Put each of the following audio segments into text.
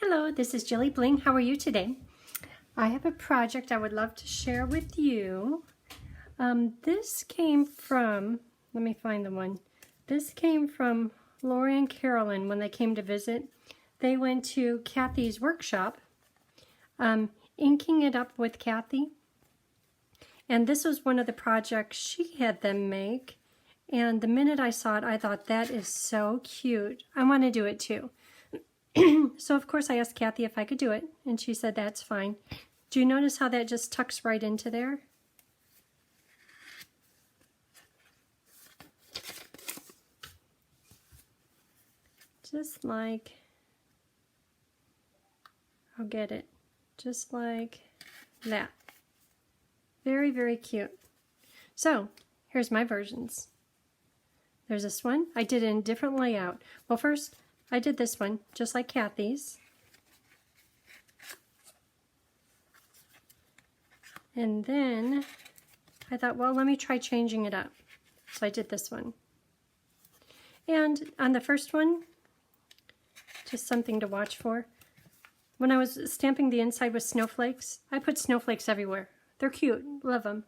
Hello, this is Jillibling. How are you today? I have a project I would love to share with you. This came from, let me find the one. This came from Lori and Carolyn when they came to visit. They went to Cathy's workshop, inking it up with Cathy. And this was one of the projects she had them make. And the minute I saw it, I thought, that is so cute. I want to do it too. So of course I asked Cathy if I could do it, and she said that's fine. Do you notice how that just tucks right into there? Just like, I'll get it, just like that. Very, very cute. So here's my versions. There's this one. I did it in a different layout. Well, first I did this one just like Cathy's. And then I thought, well, let me try changing it up. So I did this one. And on the first one, just something to watch for. When I was stamping the inside with snowflakes, I put snowflakes everywhere. They're cute, love them.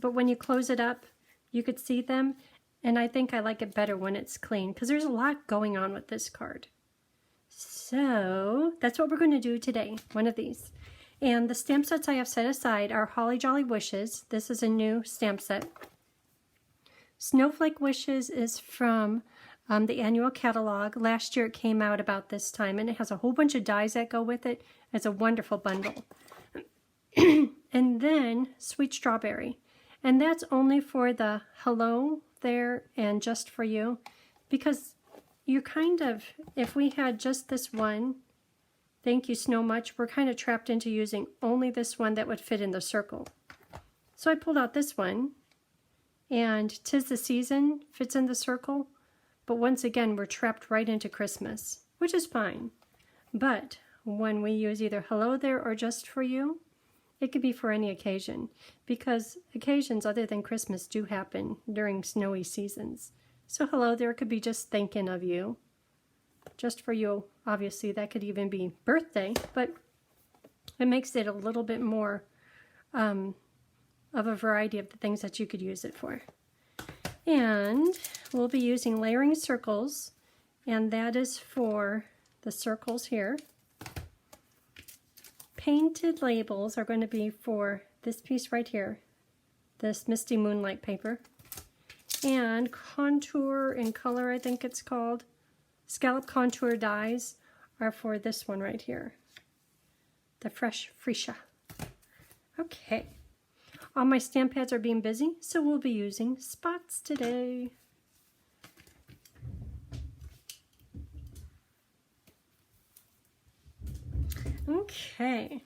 But when you close it up, you could see them. And I think I like it better when it's clean because there's a lot going on with this card. So that's what we're going to do today, one of these. And the stamp sets I have set aside are Holly Jolly Wishes. This is a new stamp set. Snowflake Wishes is from the annual catalog. Last year it came out about this time, and it has a whole bunch of dies that go with it. It's a wonderful bundle. And then Sweet Strawberry. And that's only for the hello there and just for you, because you're kind of, if we had just this one, thank you so much, we're kind of trapped into using only this one that would fit in the circle. So I pulled out this one, and 'Tis the Season fits in the circle, but once again we're trapped right into Christmas, which is fine. But when we use either hello there or just for you, it could be for any occasion, because occasions other than Christmas do happen during snowy seasons. So hello there could be just thinking of you. Just for you, obviously, that could even be birthday, but it makes it a little bit more of a variety of the things that you could use it for. And we'll be using layering circles, and that is for the circles here. Painted labels are going to be for this piece right here, this Misty Moonlight paper. And contour and color, I think it's called, scallop contour dies are for this one right here, the Fresh Freesia. Okay, all my stamp pads are being busy, so we'll be using spots today. Okay,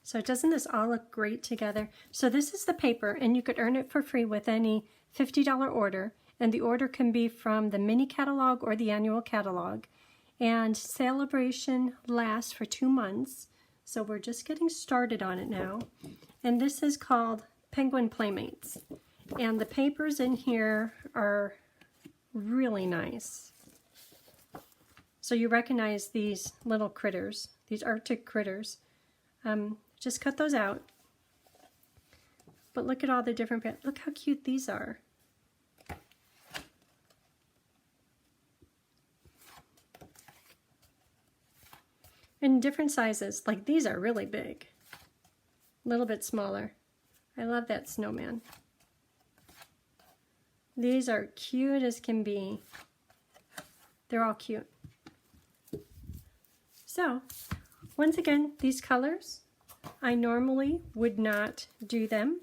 so doesn't this all look great together? So this is the paper, and you could earn it for free with any $50 order, and the order can be from the mini catalog or the annual catalog. And celebration lasts for 2 months, so we're just getting started on it now. And this is called Penguin Playmates, and the papers in here are really nice. So you recognize these little critters, these Arctic critters. Just cut those out. But look at all the different, look how cute these are. In different sizes, like these are really big. A little bit smaller. I love that snowman. These are cute as can be. They're all cute. So, once again, these colors, I normally would not do them,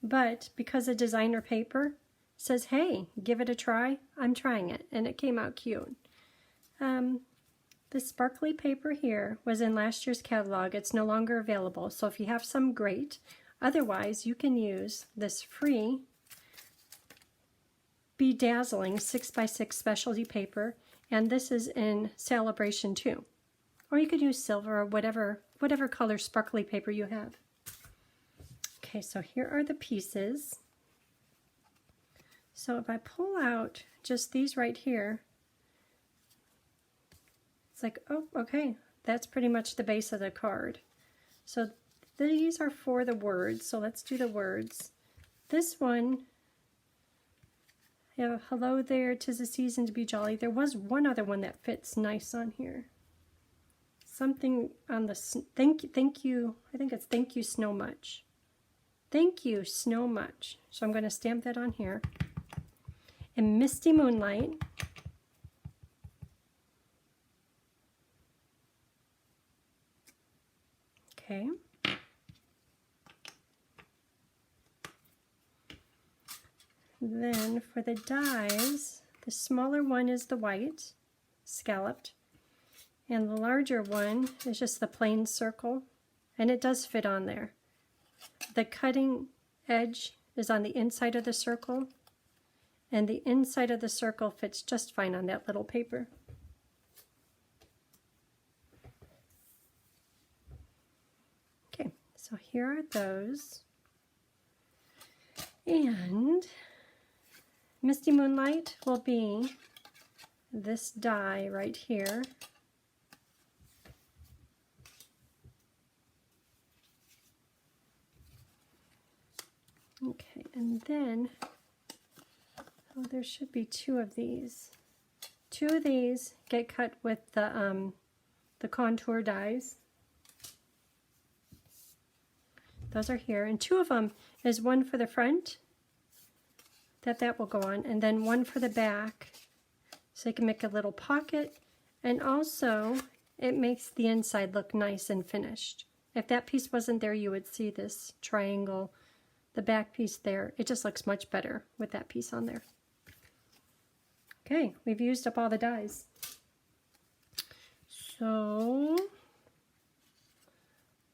but because a designer paper says, hey, give it a try, I'm trying it, and it came out cute. This sparkly paper here was in last year's catalog. It's no longer available, so if you have some, great. Otherwise, you can use this free Bedazzling 6x6 specialty paper, and this is in Celebration too. Or you could use silver or whatever color sparkly paper you have. Okay, so here are the pieces. So if I pull out just these right here, it's like, oh, okay, that's pretty much the base of the card. So these are for the words, so let's do the words. This one, yeah, hello there, 'tis a season to be jolly. There was one other one that fits nice on here. Something on the, thank you, I think it's thank you snow much. Thank you snow much. So I'm going to stamp that on here. And Misty Moonlight. Okay. Then for the dies, the smaller one is the white, scalloped, and the larger one is just the plain circle, and it does fit on there. The cutting edge is on the inside of the circle, and the inside of the circle fits just fine on that little paper. Okay, so here are those. And Misty Moonlight will be this die right here. Okay, and then, oh, there should be two of these. Two of these get cut with the contour dies. Those are here, and two of them is one for the front, that will go on, and then one for the back, so you can make a little pocket, and also it makes the inside look nice and finished. If that piece wasn't there, you would see this triangle, the back piece there. It just looks much better with that piece on there. Okay, we've used up all the dies. So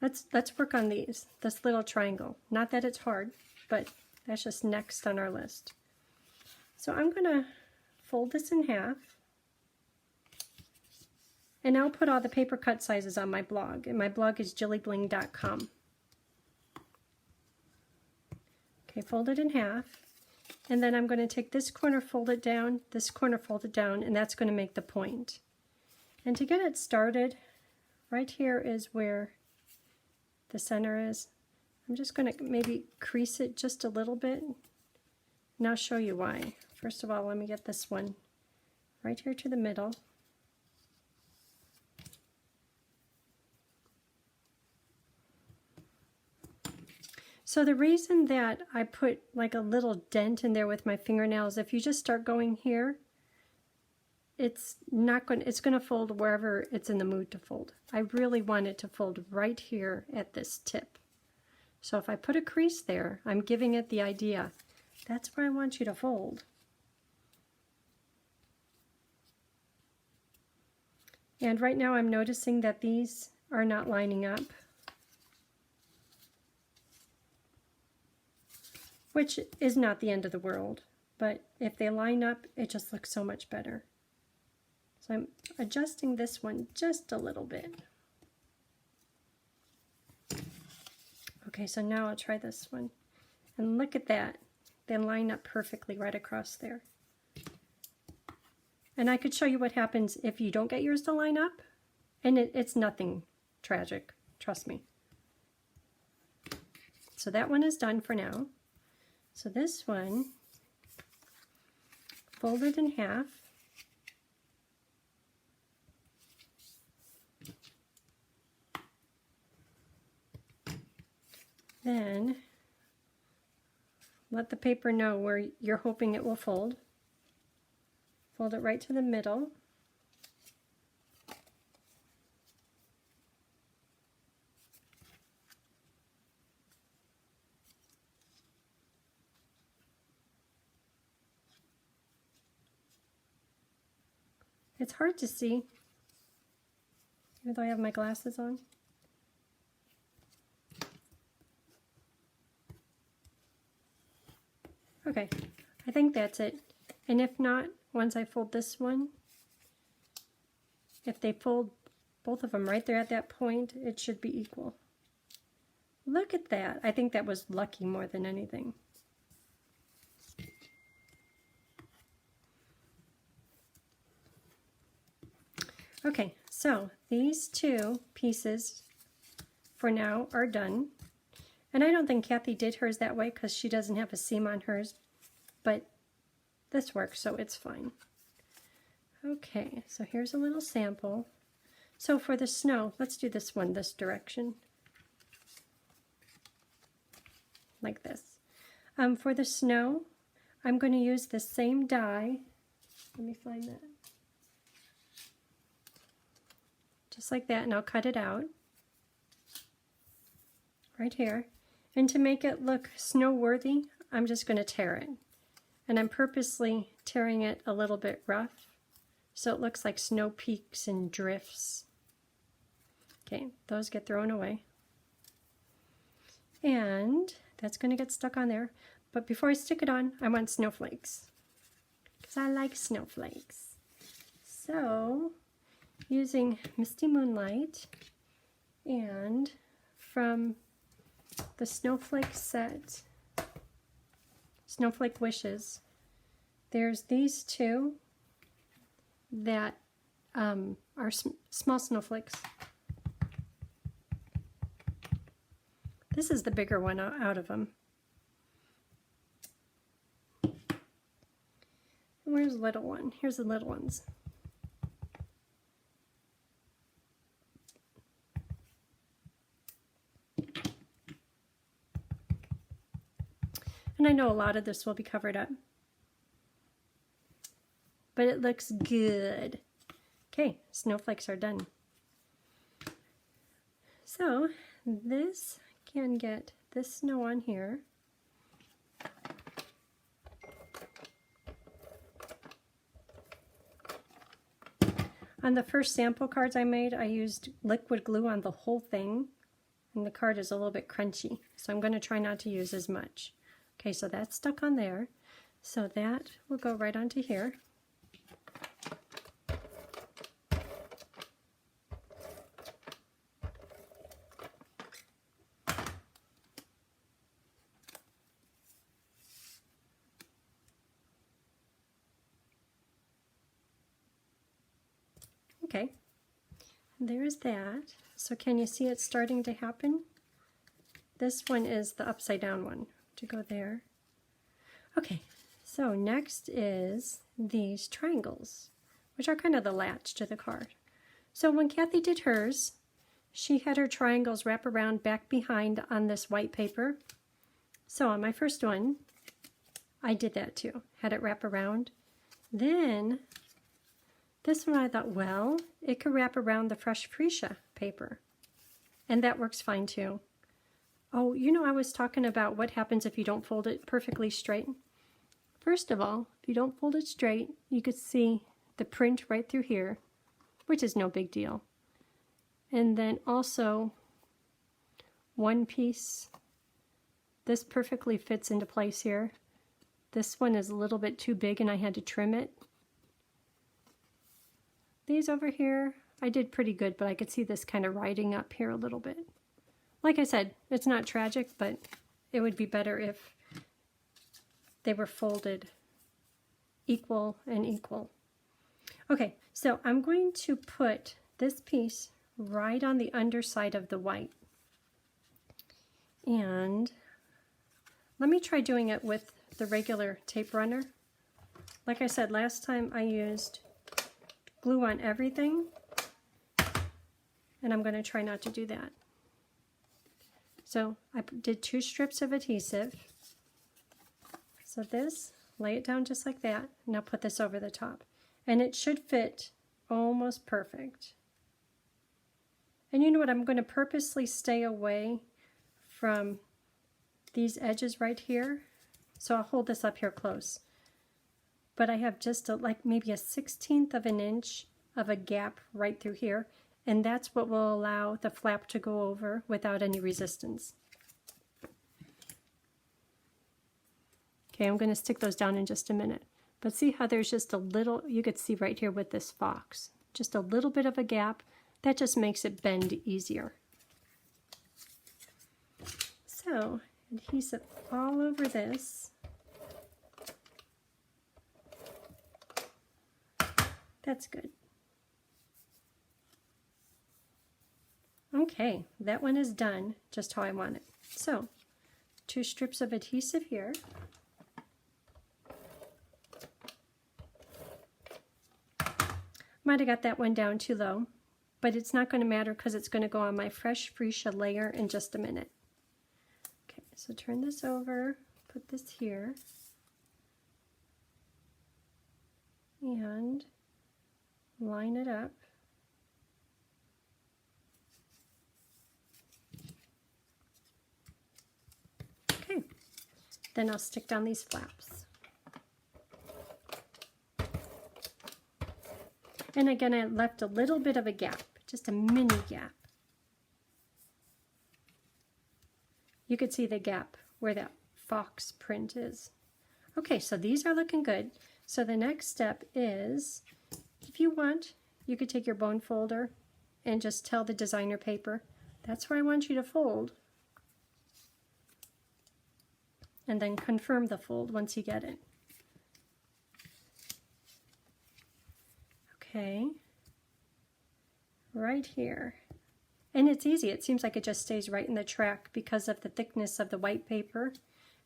let's work on these, this little triangle. Not that it's hard, but that's just next on our list. So I'm going to fold this in half, and I'll put all the paper cut sizes on my blog, and my blog is jillibling.com. Okay, fold it in half, and then I'm going to take this corner, fold it down, this corner, fold it down, and that's going to make the point. And to get it started, right here is where the center is. I'm just going to maybe crease it just a little bit, and I'll show you why. First of all, let me get this one right here to the middle. So the reason that I put like a little dent in there with my fingernails, if you just start going here, it's going to fold wherever it's in the mood to fold. I really want it to fold right here at this tip. So if I put a crease there, I'm giving it the idea. That's where I want you to fold. And right now I'm noticing that these are not lining up, which is not the end of the world, but if they line up, it just looks so much better. So I'm adjusting this one just a little bit. Okay, so now I'll try this one. And look at that. They line up perfectly right across there. And I could show you what happens if you don't get yours to line up. And it's nothing tragic, trust me. So that one is done for now. So this one, fold it in half. Then let the paper know where you're hoping it will fold. Fold it right to the middle. It's hard to see, even though I have my glasses on. Okay, I think that's it. And if not, once I fold this one, if they fold both of them right there at that point, it should be equal. Look at that. I think that was lucky more than anything. Okay, so these two pieces for now are done. And I don't think Cathy did hers that way because she doesn't have a seam on hers, but this works, so it's fine. Okay, so here's a little sample. So for the snow, let's do this one this direction, like this. For the snow, I'm going to use the same die. Let me find that. Just like that, and I'll cut it out right here. And to make it look snow-worthy, I'm just going to tear it. And I'm purposely tearing it a little bit rough so it looks like snow peaks and drifts. Okay, those get thrown away. And that's going to get stuck on there. But before I stick it on, I want snowflakes, because I like snowflakes. So, using Misty Moonlight and from the Snowflake set, Snowflake Wishes, there's these two that are small snowflakes. This is the bigger one out of them. Where's the little one? Here's the little ones. And I know a lot of this will be covered up, but it looks good. Okay, snowflakes are done. So this can get this snow on here. On the first sample cards I made, I used liquid glue on the whole thing, and the card is a little bit crunchy, so I'm going to try not to use as much. Okay, so that's stuck on there. So that will go right onto here. Okay, there's that. So can you see it starting to happen? This one is the upside down one to go there. Okay, so next is these triangles, which are kind of the latch to the card. So when Cathy did hers, she had her triangles wrap around back behind on this white paper. So on my first one, I did that too, had it wrap around. Then this one I thought, well, it could wrap around the fresh freesia paper, and that works fine too. Oh, you know, I was talking about what happens if you don't fold it perfectly straight. First of all, if you don't fold it straight, you could see the print right through here, which is no big deal. And then also, one piece, this perfectly fits into place here. This one is a little bit too big and I had to trim it. These over here, I did pretty good, but I could see this kind of riding up here a little bit. Like I said, it's not tragic, but it would be better if they were folded equal and equal. Okay, so I'm going to put this piece right on the underside of the white. And let me try doing it with the regular tape runner. Like I said, last time I used glue on everything, and I'm going to try not to do that. So I did 2 strips of adhesive. So this, lay it down just like that, and I'll put this over the top. And it should fit almost perfect. And you know what, I'm going to purposely stay away from these edges right here. So I'll hold this up here close. But I have just like maybe a 1/16 of an inch of a gap right through here. And that's what will allow the flap to go over without any resistance. Okay, I'm going to stick those down in just a minute. But see how there's just a little, you could see right here with this fox, just a little bit of a gap. That just makes it bend easier. So, adhesive all over this. That's good. Okay, that one is done just how I want it. So, 2 strips of adhesive here. Might have got that one down too low, but it's not going to matter because it's going to go on my fresh freesia layer in just a minute. Okay, so turn this over, put this here, and line it up. Okay, then I'll stick down these flaps. And again, I left a little bit of a gap, just a mini gap. You could see the gap where that fox print is. Okay, so these are looking good. So the next step is, if you want, you could take your bone folder and just tell the designer paper, that's where I want you to fold. And then confirm the fold once you get it. Okay, right here. And it's easy. It seems like it just stays right in the track because of the thickness of the white paper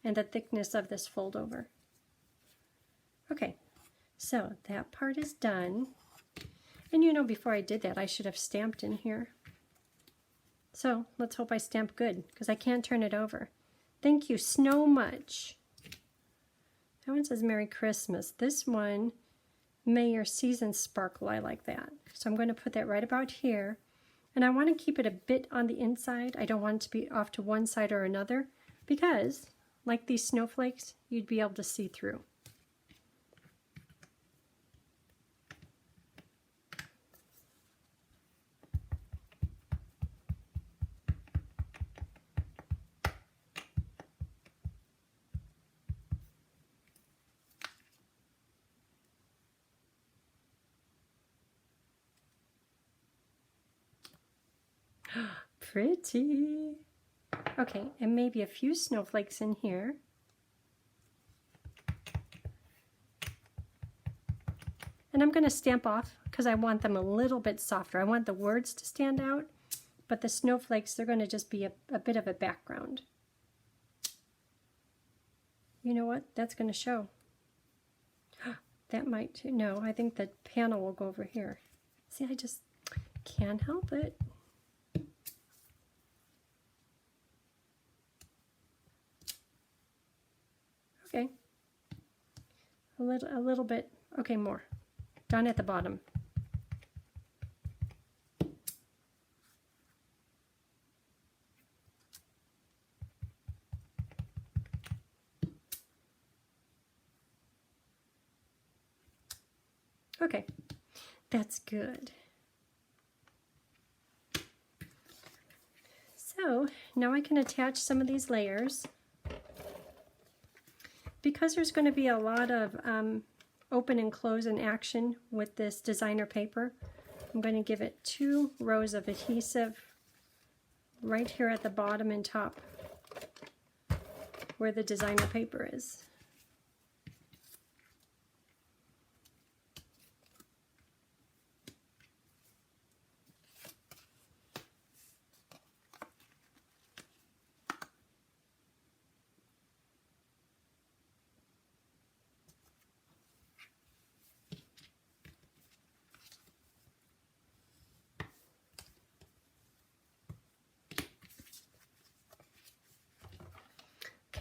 and the thickness of this fold over. Okay, so that part is done. And you know, before I did that, I should have stamped in here. So let's hope I stamp good because I can't turn it over. Thank you so much. That one says Merry Christmas. This one, May your seasons sparkle. I like that. So I'm going to put that right about here. And I want to keep it a bit on the inside. I don't want it to be off to one side or another because, like these snowflakes, you'd be able to see through. Pretty. Okay, and maybe a few snowflakes in here. And I'm going to stamp off because I want them a little bit softer. I want the words to stand out, but the snowflakes, they're going to just be a bit of a background. You know what? That's going to show. That might too. No, I think the panel will go over here. See, I just can't help it. Okay, a little bit, okay, more, down at the bottom. Okay, that's good. So now I can attach some of these layers. Because there's going to be a lot of open and close in action with this designer paper, I'm going to give it 2 rows of adhesive right here at the bottom and top where the designer paper is.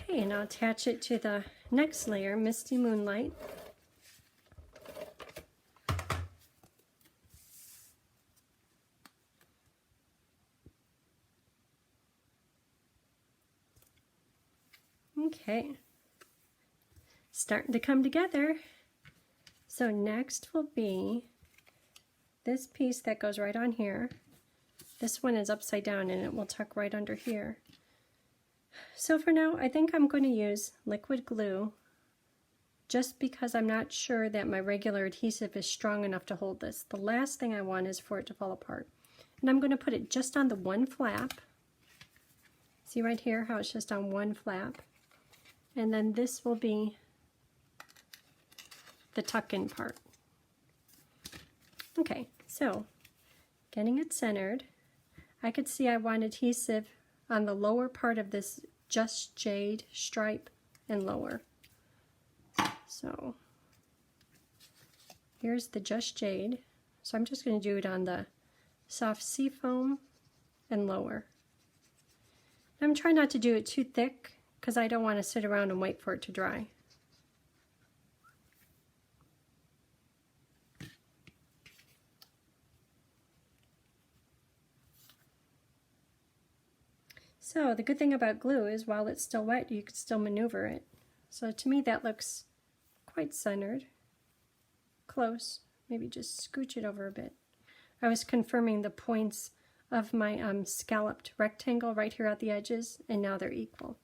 Okay, and I'll attach it to the next layer, Misty Moonlight. Okay, starting to come together. So next will be this piece that goes right on here. This one is upside down and it will tuck right under here. So for now, I think I'm going to use liquid glue just because I'm not sure that my regular adhesive is strong enough to hold this. The last thing I want is for it to fall apart. And I'm going to put it just on the one flap. See right here how it's just on one flap. And then this will be the tuck-in part. Okay, so getting it centered, I could see I want adhesive on the lower part of this Just Jade stripe and lower. So here's the Just Jade. So I'm just going to do it on the soft seafoam and lower. I'm trying not to do it too thick because I don't want to sit around and wait for it to dry. So the good thing about glue is while it's still wet, you can still maneuver it. So to me that looks quite centered. Close. Maybe just scooch it over a bit. I was confirming the points of my scalloped rectangle right here at the edges, and now they're equal.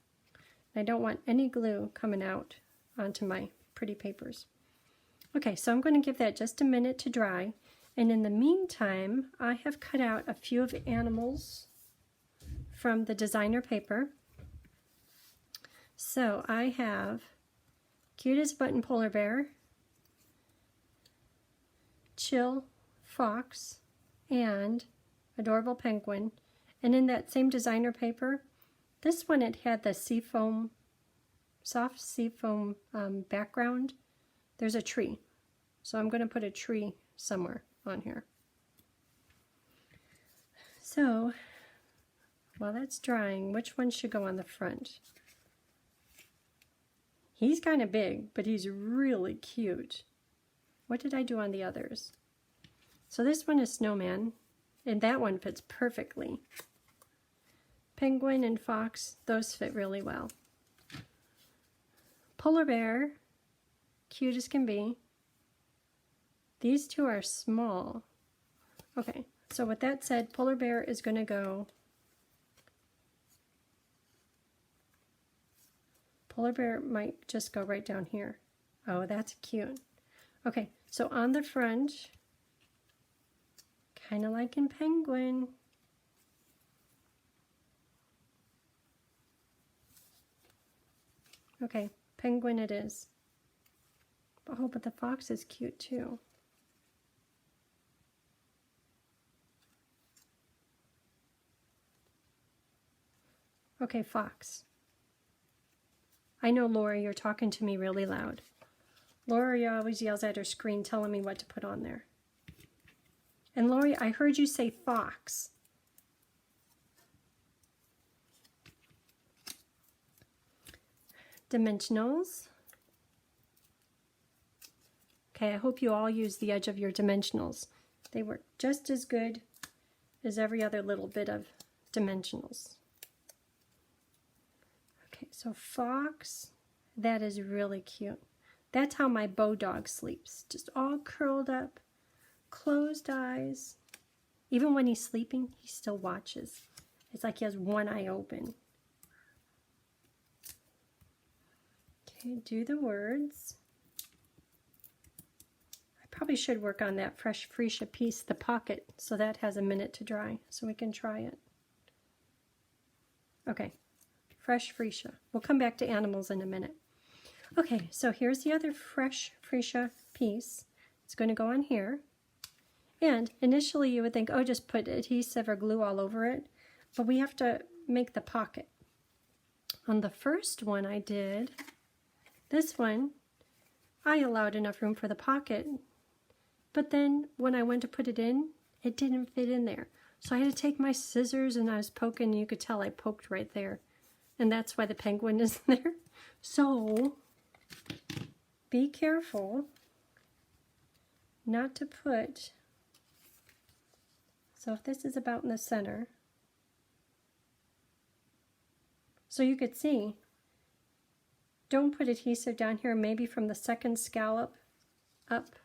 I don't want any glue coming out onto my pretty papers. Okay, so I'm going to give that just a minute to dry, and in the meantime I have cut out a few of the animals from the designer paper. So I have Cute as a Button Polar Bear, Chill Fox, and Adorable Penguin. And in that same designer paper, this one it had the seafoam, soft seafoam background. There's a tree. So I'm going to put a tree somewhere on here. So while that's drying, which one should go on the front? He's kind of big, but he's really cute. What did I do on the others? So this one is Snowman, and that one fits perfectly. Penguin and Fox, those fit really well. Polar Bear, cute as can be. These two are small. Okay, so with that said, Polar Bear is going to go. Polar Bear might just go right down here. Oh, that's cute. Okay, so on the front, kind of like in Penguin. Okay, Penguin it is. Oh, but the fox is cute too. Okay, Fox. I know, Laura, you're talking to me really loud. Laura always yells at her screen telling me what to put on there. And Lori, I heard you say Fox. Dimensionals. Okay, I hope you all use the edge of your dimensionals. They work just as good as every other little bit of dimensionals. Okay, so Fox, that is really cute. That's how my bow dog sleeps, just all curled up, closed eyes. Even when he's sleeping, he still watches. It's like he has one eye open. Okay, do the words. I probably should work on that Fresh Freesia piece, the pocket, so that has a minute to dry, so we can try it. Okay, Fresh Freesia. We'll come back to animals in a minute. Okay, so here's the other Fresh Freesia piece. It's going to go on here. And initially you would think, oh, just put adhesive or glue all over it. But we have to make the pocket. On the first one I did, this one, I allowed enough room for the pocket. But then when I went to put it in, it didn't fit in there. So I had to take my scissors and I was poking, and you could tell I poked right there. And that's why the penguin is there. So be careful not to put, so if this is about in the center, so you could see, don't put adhesive down here, maybe from the second scallop up.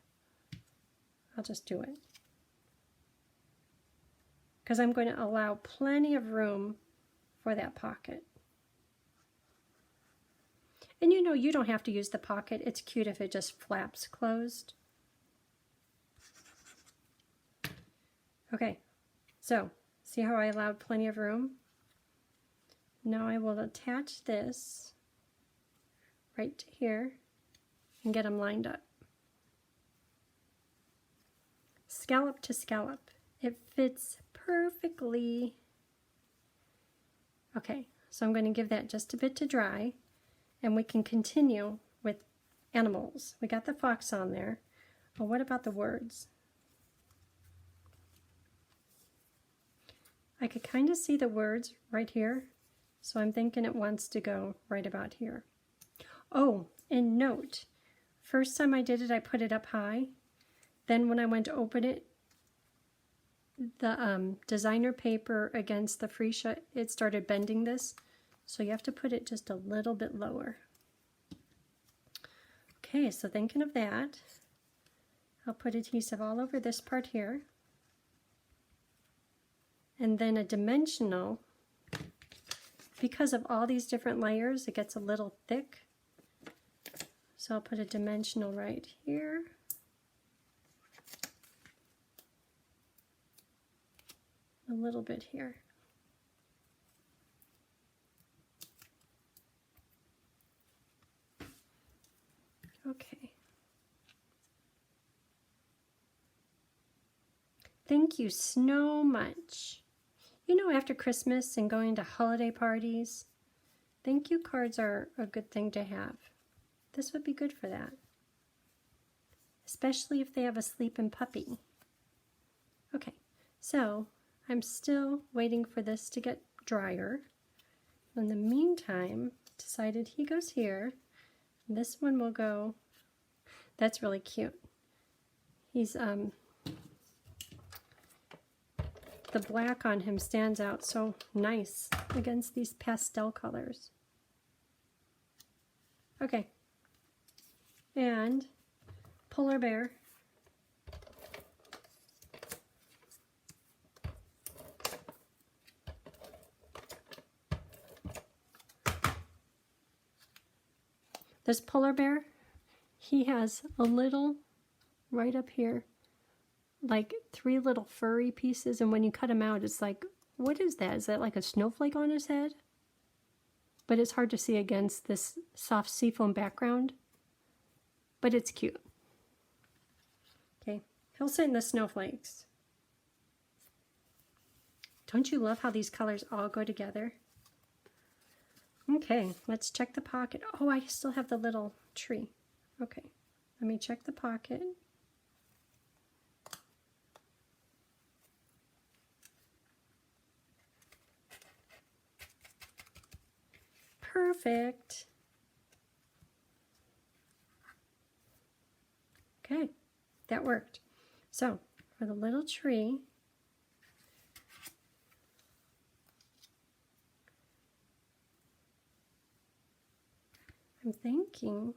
I'll just do it, because I'm going to allow plenty of room for that pocket. And you know, you don't have to use the pocket. It's cute if it just flaps closed. Okay, so see how I allowed plenty of room? Now I will attach this right to here and get them lined up. Scallop to scallop. It fits perfectly. squiggly. Okay, so I'm going to give that just a bit to dry, and we can continue with animals. We got the fox on there. Well, what about the words? I could kind of see the words right here, so I'm thinking it wants to go right about here. Oh, and note, first time I did it, I put it up high. Then when I went to open it, the designer paper against the freesia, it started bending this, so you have to put it just a little bit lower. Okay, so thinking of that, I'll put adhesive all over this part here, and then a dimensional. Because of all these different layers, it gets a little thick, so I'll put a dimensional right here. A little bit here. Okay. Thank you so much. You know, after Christmas and going to holiday parties, thank you cards are a good thing to have. This would be good for that. Especially if they have a sleeping puppy. Okay, so I'm still waiting for this to get drier. In the meantime, decided he goes here. This one will go, that's really cute. He's, the black on him stands out so nice against these pastel colors. Okay, and polar bear. This polar bear, he has a little, right up here, like 3 little furry pieces, and when you cut him out, it's like, what is that? Is that like a snowflake on his head? But it's hard to see against this soft seafoam background, but it's cute. Okay, he'll sit in the snowflakes. Don't you love how these colors all go together? Okay, let's check the pocket. Oh, I still have the little tree. Okay, let me check the pocket. Perfect. Okay, that worked. So, for the little tree, I'm thinking,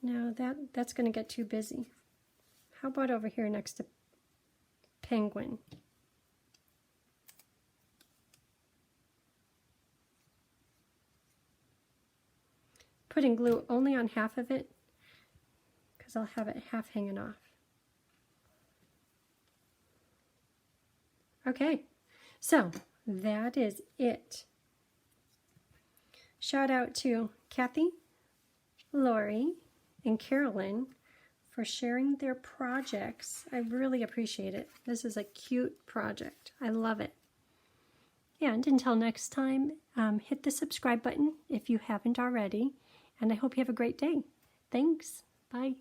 no, that's going to get too busy. How about over here next to penguin? Putting glue only on half of it, because I'll have it half hanging off. Okay, so that is it. Shout out to Cathy, Lori, and Carolyn for sharing their projects. I really appreciate it. This is a cute project. I love it. And until next time, hit the subscribe button if you haven't already. And I hope you have a great day. Thanks. Bye.